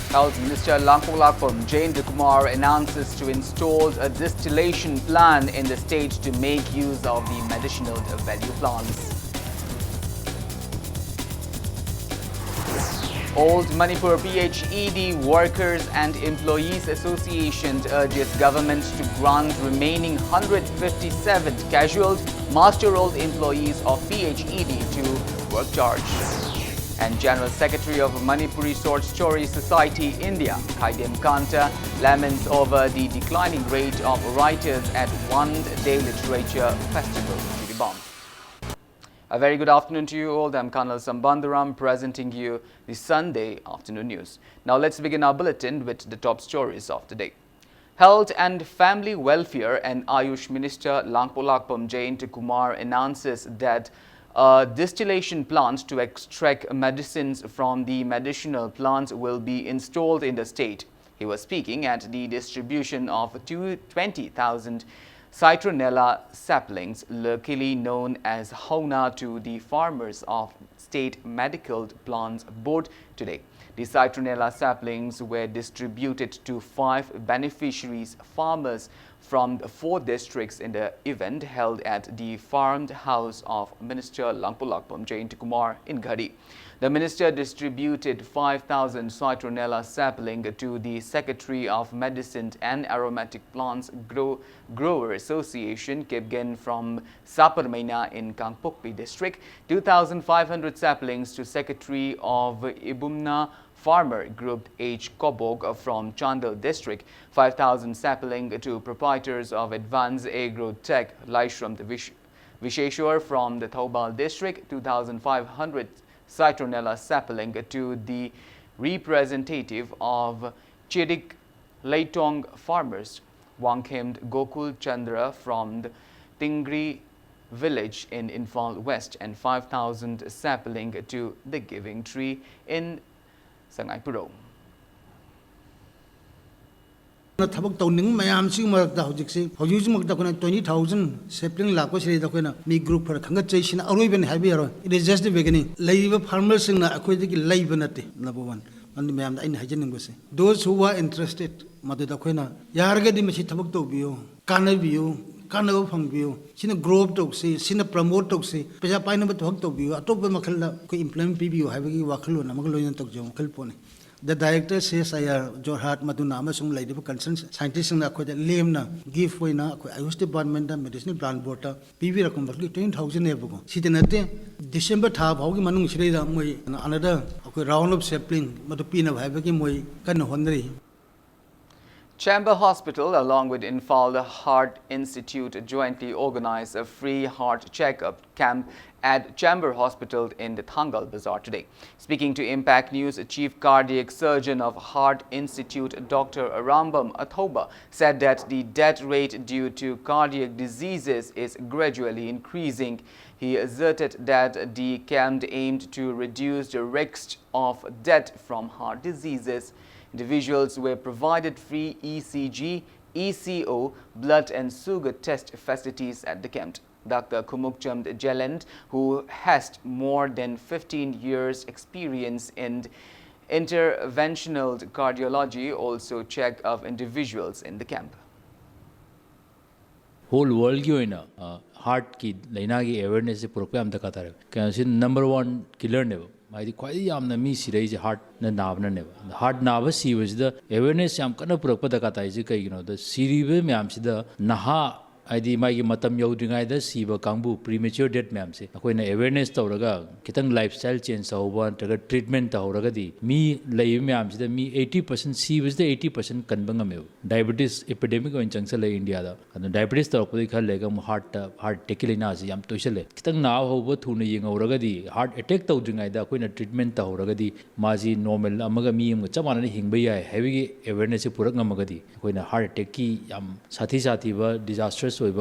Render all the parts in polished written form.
Health Minister Langpolakpam Kumar announces to install a distillation plant in the state to make use of the medicinal value plants. Old Manipur PHED Workers and Employees Association urges government to grant remaining 157 casual master rolled employees of PHED to work charge. And General Secretary of Manipuri Short Story Society India, Khaidem Kanta, laments over the declining rate of writers at one-day literature festival to be bombed. A very good afternoon to you all. I'm Colonel Sambandaram presenting you the Sunday afternoon news. Now let's begin our bulletin with the top stories of the day. Health and Family Welfare and Ayush Minister Langpolakpam Kumar announces that a distillation plant to extract medicines from the medicinal plants will be installed in the state. He was speaking at the distribution of 20,000 citronella saplings, locally known as Hauna, to the farmers of State Medical Plants Board today. The citronella saplings were distributed to 5 beneficiaries farmers from 4 districts in the event held at the farmed house of Minister Langpolakpam Kumar in Ghadi. The minister distributed 5,000 citronella sapling to the Secretary of Medicine and Aromatic Plants Grower Association, Kipgen from Saparmaina in Kangpokpi district, 2,500 saplings to Secretary of Ibumna Farmer Group H. Kobog from Chandel district, 5,000 sapling to proprietors of Advanced Agro Tech Laishram Visheshwar from the Thobal district, 2,500 citronella sapling to the representative of Chirik Leitong farmers, Wangkhemd Gokul Chandra from the Tingri village in Infal West, and 5,000 sapling to the Giving Tree in Sangai Puro. Thabak tawning mayam si marakta hojiksi hoju makta kona 20,000 sapling lakwa siri da kona mi group for khanga chaisina aroi ben habi aro it is just the beginning laiba farmers sing na akhoi diki laiba nate number 1 and mayam da in hajening bose those who are interested madu da khoina yarga di machi thabak to biyo kanabiyo kanabo phangbiyo sina grow up tokse sina promote tokse pesa paina ba thok to biyo atop makhal da ko implement biyo habagi wakhalo na maglo yin tok jom khalpone. The director says I are Jorhat Maduna Amasung Lady Concern Scientists in Aqua Lemna, give for Ayush Department, Medicinal Plant Board, PV Rakumba, 20,000 ever. Sitanate, December Tab, Hogi Manung Shreda, another round of sapling, Matopina, Havaki Moy, Kana Honri. Chamber Hospital, along with Infal Heart Institute, jointly organized a free heart checkup camp at Chamber Hospital in the Thangal Bazaar today. Speaking to Impact News, Chief Cardiac Surgeon of Heart Institute, Dr. Arambam Athoba, said that the death rate due to cardiac diseases is gradually increasing. He asserted that the camp aimed to reduce the risk of death from heart diseases. Individuals were provided free ECG, ECO, blood and sugar test facilities at the camp. Dr. Kumukchand Jelend, who has more than 15 years experience in interventional cardiology, also checked of individuals in the camp. Whole world ki hoina heart ki laina ki awareness se program da katar ke number 1 killer ne maidi kwai yamna mi sirai je heart na navna ne heart nava si was the awareness yam kana purakpa da katai je kai the siribe myam si da naha adi magi matam yaudringai da siba kangbu premature death myam se akoina awareness tawraga kitang lifestyle change hoba taga treatment tawraga di mi lai myam si da mi 80% si was the 80% kanbanga me diabetes epidemic on changsa lai India da and diabetes tawpodi khal lega heart tekilina si yam toisale kitang na hoba thuna yengauraga di heart attack tawdringai da akoina treatment tawraga di maji normal amaga mi am chamana ni hingba yai heavy awareness se purak ngamaga di akoina heart attack ki yam sathi ba disastrous Old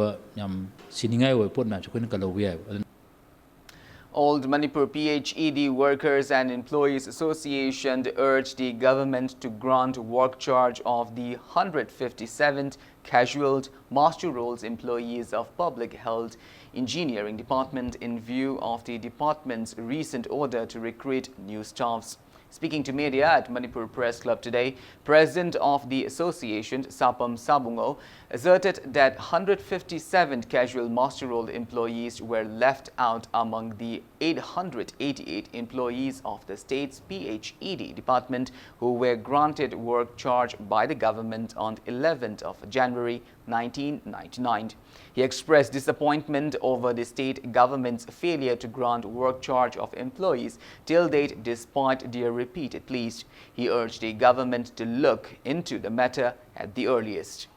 Manipur PHED Workers and Employees Association urged the government to grant work charge of the 157th casual master roles employees of Public Health Engineering Department in view of the department's recent order to recruit new staffs. Speaking to media at Manipur Press Club today, President of the association, Sapam Sabungo, asserted that 157 casual master roll employees were left out among the 888 employees of the state's PHED department who were granted work charge by the government on 11th of January 1999. He expressed disappointment over the state government's failure to grant work charge of employees till date despite their repeated pleas. He urged the government to look into the matter at the earliest.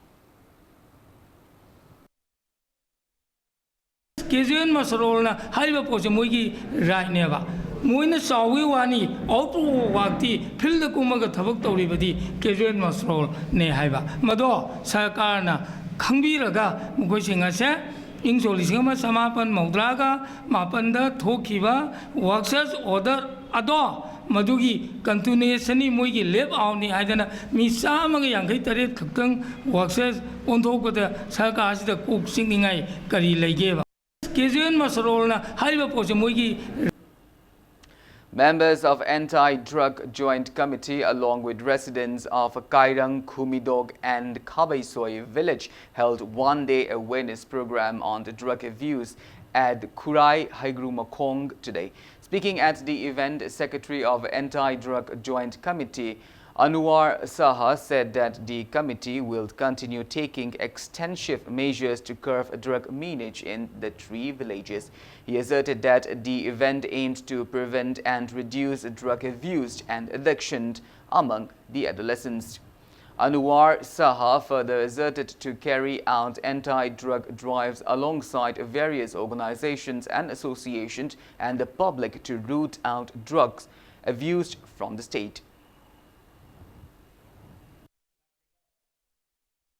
Casual masarolna haiba pose moigi right neba moina sawi wani auto wakti field kumaga thabak tawribadi casual masarol ne haiba mado sarkarna khangbiraga mukhoisinga se ingso lisingama samapan maudraga mapanda thokiba workers order ado madugi continuation moigi lab awni haidana mi samaga yangai tare khakang workers onthokada sarkar asida kuk singningai kari leigeba. Members of Anti-Drug Joint Committee along with residents of Kairang, Kumidog and Kabaisoi village held one-day awareness program on the drug abuse at Kurai Haigrumakong today. Speaking at the event, Secretary of Anti-Drug Joint Committee Anwar Saha said that the committee will continue taking extensive measures to curb drug meanage in the three villages. He asserted that the event aims to prevent and reduce drug abuse and addiction among the adolescents. Anwar Saha further asserted to carry out anti-drug drives alongside various organizations and associations and the public to root out drugs abused from the state.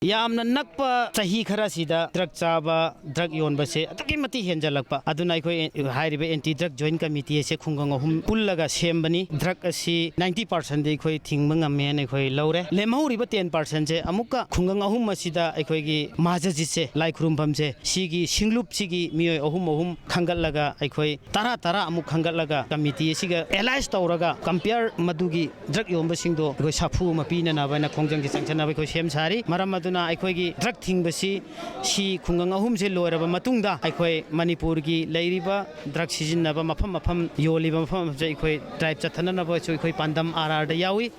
यामना नकपा चाही खरा सिदा drug चाबा drug योनबसे अतकी मति हेंजलकपा अदुना अखोय हाइरिबे anti drug joint committee से खुंगंग हुम पुल्लगा सेमबनी drug असि 90% दे अखोय थिंगम ngame ne अखोय लौरे लेमहौरिबा 10% से अमुका खुंगंग अहुम मसिदा अखोयगी माजजि से लाइखुरुमफम से सिगी सिंगलुप सिगी मियोय अहुम अहुम खंगलगा अखोय तारा तारा अमुक खंगलगा कमिटी सिगा एलाइज तौरगा कंपेयर मदुगी ड्रग योनबसिंगदो अखोय साफु मपिना नाबाना खोंजंग संगना अखोय सेम सारी मरम अखोयगी ड्रग थिंगबसी सी खुंगंग अहुम से लोरबा मतुंगदा अखोय मणिपुर की लेरिबा ड्रग सिजिनबा मफम मफम योलिबा मफम से अखोय ड्राइव चथननबा सो अखोय पांदम आरआर दा यावी.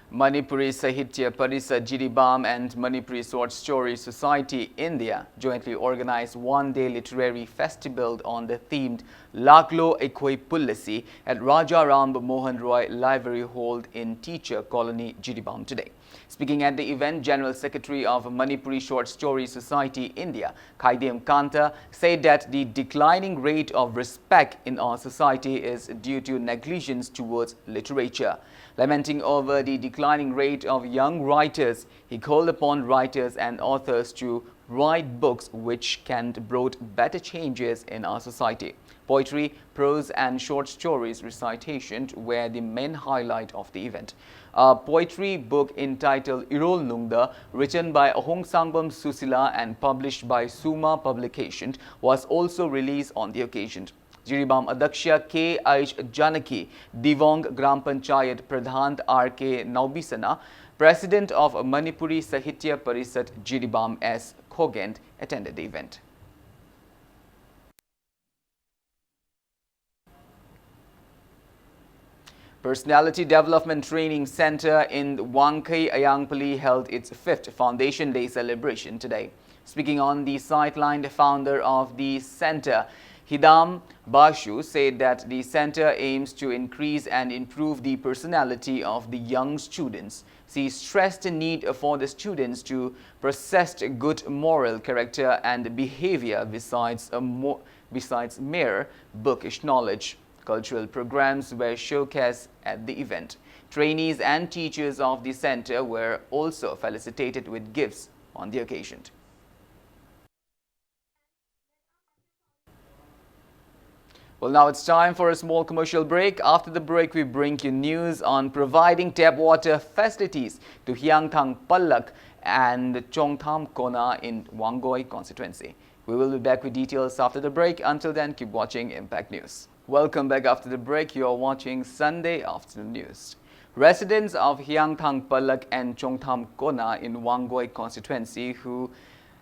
Manipuri Sahitya Parisa Jiribam and Manipuri Short Story Society India jointly organized one-day literary festival on the themed Laklo Ekoi Pullasi at Raja Ram Mohan Roy Library Hall in Teacher Colony, Jiribam today. Speaking at the event, General Secretary of Manipuri Short Story Society India, Khaidem Kanta, said that the declining rate of respect in our society is due to negligence towards literature. Lamenting over the declining rate of young writers, he called upon writers and authors to write books which can bring better changes in our society. Poetry, prose and short stories recitation were the main highlight of the event. A poetry book entitled Irol Nungda, written by Ahong Sangbam Susila and published by Suma Publication, was also released on the occasion. Jiribam Adaksha K.H. Janaki, Divong Gram Panchayat Pradhan R.K. Naubisana, President of Manipuri Sahitya Parisat Jiribam S. Khogent attended the event. Personality Development Training Center in Wangkai Ayangpali held its 5th Foundation Day celebration today. Speaking on the sideline, the founder of the center, Hidam Bashu, said that the center aims to increase and improve the personality of the young students. She stressed the need for the students to possess good moral character and behavior besides mere bookish knowledge. Cultural programs were showcased at the event. Trainees and teachers of the center were also felicitated with gifts on the occasion. Well, now it's time for a small commercial break. After the break, we bring you news on providing tap water facilities to Hyangthang Pallak and Chongtham Kona in Wangoi constituency. We will be back with details after the break. Until then, keep watching Impact News. Welcome back after the break. You are watching Sunday Afternoon News. Residents of Hyangthang Palak and Chongtham Kona in Wangoi constituency who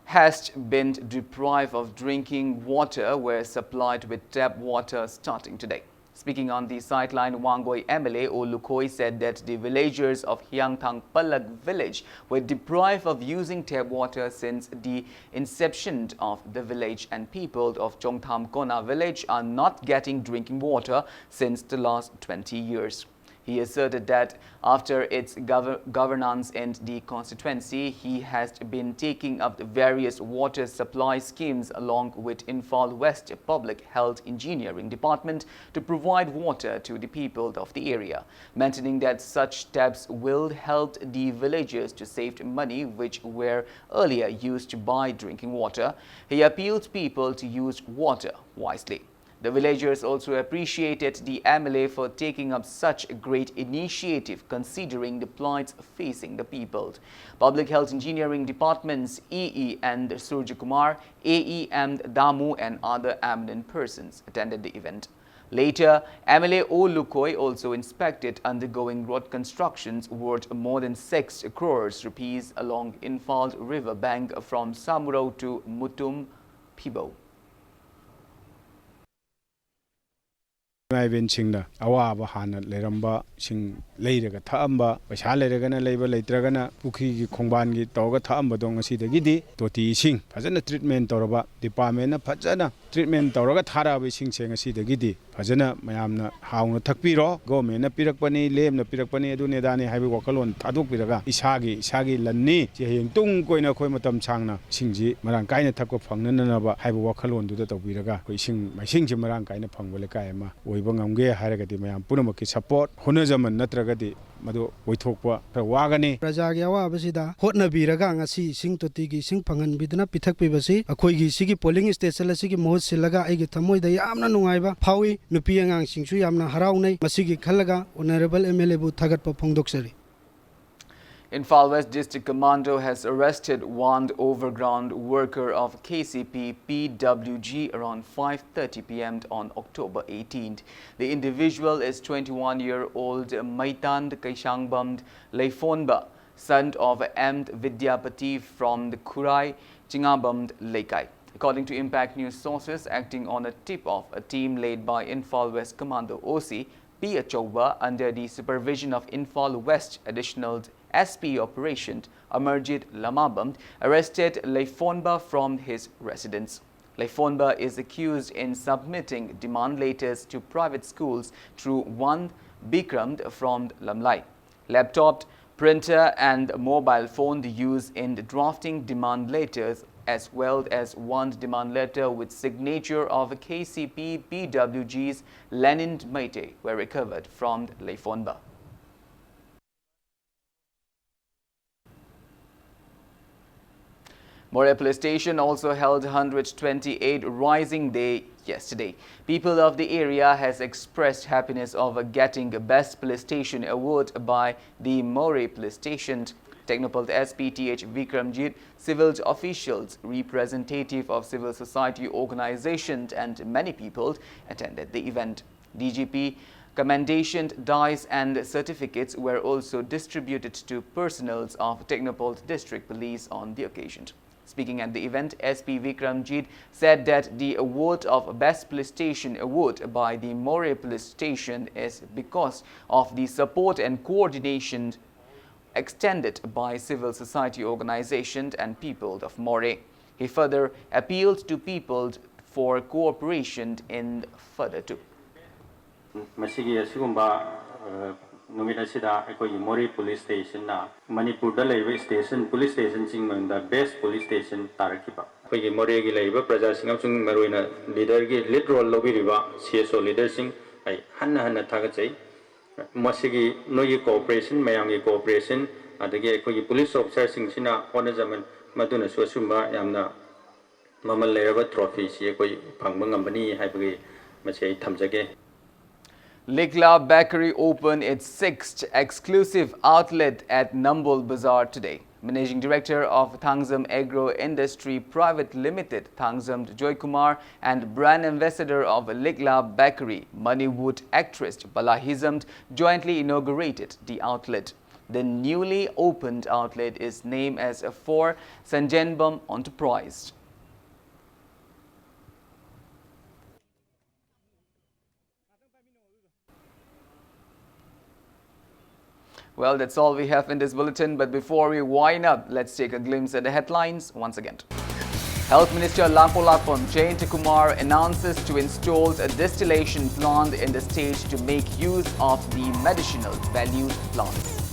has been deprived of drinking water were supplied with tap water starting today. Speaking on the sideline, Wangoi MLA Olukoi said that the villagers of Hyangthang Palak village were deprived of using tap water since the inception of the village, and people of Chongtham Kona village are not getting drinking water since the last 20 years. He asserted that after its governance in the constituency, he has been taking up various water supply schemes along with Imphal West Public Health Engineering Department to provide water to the people of the area, maintaining that such steps will help the villagers to save money which were earlier used to buy drinking water. He appealed people to use water wisely. The villagers also appreciated the MLA for taking up such a great initiative considering the plights facing the people. Public Health Engineering Departments EE and Surya Kumar, AE and Damu and other eminent persons attended the event. Later, MLA Olukoi also inspected undergoing road constructions worth more than 6 crores rupees along Imphal River bank from Samuro to Mutum Pibo. Singna awaba hana leramba sing leiraga thaamba paisa leiragana leiba leitragana pukhi gi khongban gi toga thaamba dong asidagi di toti sing phajana treatment toraba department na phajana treatment toraga thara sing seng asidagi di phajana mayamna hauna thakpiro government na pirakpani lem na pirakpani adu nedani haibi wakalon thaduk piraga isagi lanni je heng tung koina khoi matam changna singji marang kaina thakko phangnana na ba haibi wakalon du da tawbiraga koi sing mai singji marang kaina phangbole kaima oibangam हारगति मयाम पुनमक support होनजमन नत्रगति मदो ओइथोकवा वागनी प्रजागी अवाबसिदा होटनबीरगा ngasi sing totigi sing phangan bidna pithak pibasi akhoi sigi polling station asigi mohot silaga aigi thamoida yamna nungaiba phawi nupi angang singsu yamna haraunai masigi khalaga honorable MLA bu thagatpa phongdoksari. Imphal West District Commando has arrested one overground worker of KCP PWG around 5:30 p.m. on October 18th. The individual is 21-year-old Maitand Kaishangbamd Leifonba, son of Md Vidyapati from the Kurai Chingabamd Leikai. According to Impact News sources, acting on a tip of a team led by Imphal West Commando OC P. Achoba under the supervision of Imphal West Additional SP Operation Amarjit Lamabam arrested Leifonba from his residence. Leifonba is accused in submitting demand letters to private schools through one Bikram from Lamlai. Laptop, printer and mobile phone used in drafting demand letters as well as one demand letter with signature of KCP PWG's Lenin Maite were recovered from Leifonba. More Police Station also held 128 Rising Day yesterday. People of the area has expressed happiness over getting a Best Police Station award by the More Police Station. Technopol SPTH Vikramjit, civil officials, representative of civil society organizations and many people attended the event. DGP commendation dies and certificates were also distributed to personnel of Technopol District Police on the occasion. Speaking at the event, SP Vikramjit said that the award of Best Police Station award by the More Police Station is because of the support and coordination extended by civil society organizations and people of More. He further appealed to people for cooperation in further too. More police station na Manipur da laiba station police station sing the best police station tarakiba More gi laiba praja singam sung maroina leader gi lead role lobiriba CSO leader sing ai hanna thagachai masigi no cooperation mayam gi cooperation adagi police officer sing sina honajaman maduna sosumba yamna mamal lairaba trophy si phangba ngambani haibagi masai thamjage. Nutella Bakery opened its 6th exclusive outlet at Nambol Bazaar today. Managing Director of Thangzam Agro Industry Private Limited, Thangzam Joy Kumar, and Brand Ambassador of Nutella Bakery, Manipur actress Bala Hizamd, jointly inaugurated the outlet. The newly opened outlet is named as for Sanjanbam Enterprise. Well, that's all we have in this bulletin, but before we wind up, let's take a glimpse at the headlines once again. Health Minister Lampolapon Jayant Kumar announces to install a distillation plant in the state to make use of the medicinal valued plants.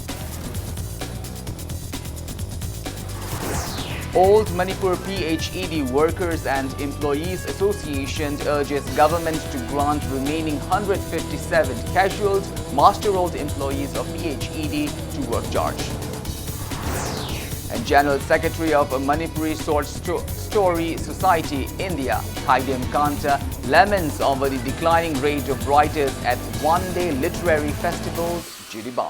Old Manipur PHED Workers and Employees Association urges government to grant remaining 157 casual master-rolled employees of PHED to work charge. And General Secretary of Manipuri Short Story Society, India, Haidem Kanta, laments over the declining rate of writers at one-day literary festivals, Jiribam.